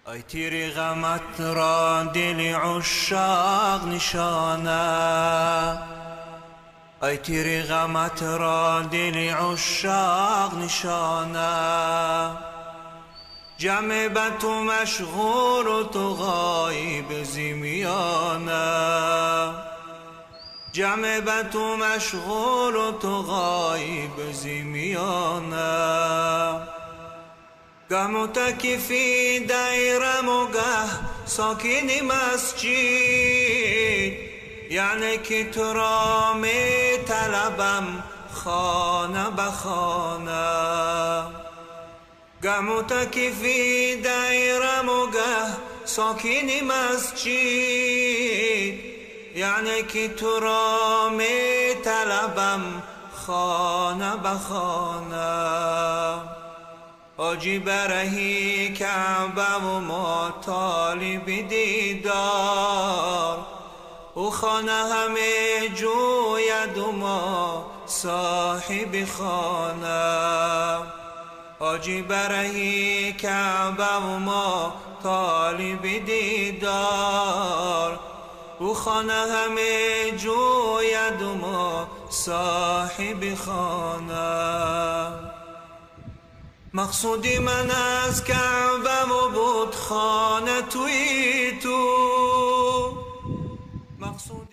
ای تیر غمت را دل عشاق نشانه، ای تیر غمت را دل عشاق نشانه. جمع به تو مشغول و تو غایب زمیانه، جمع به تو مشغول و تو غایب زمیانه. گه متکفی دیرم و گه ساکن مسجد، یعنی که تو را می طلبم خانه به خانه. گه متکفی دیرم و گه ساکن مسجد، یعنی که تو را می طلبم خانه به خانه. حاجی برهی کعبه و ما طالب دیدار، او خانه همه جوید و ما صاحب خانه. حاجی برهی کعبه و ما طالب دیدار، او خانه همه جوید و ما صاحب خانه. مقصود من از کعبه و بت خانه توی تو، مقصود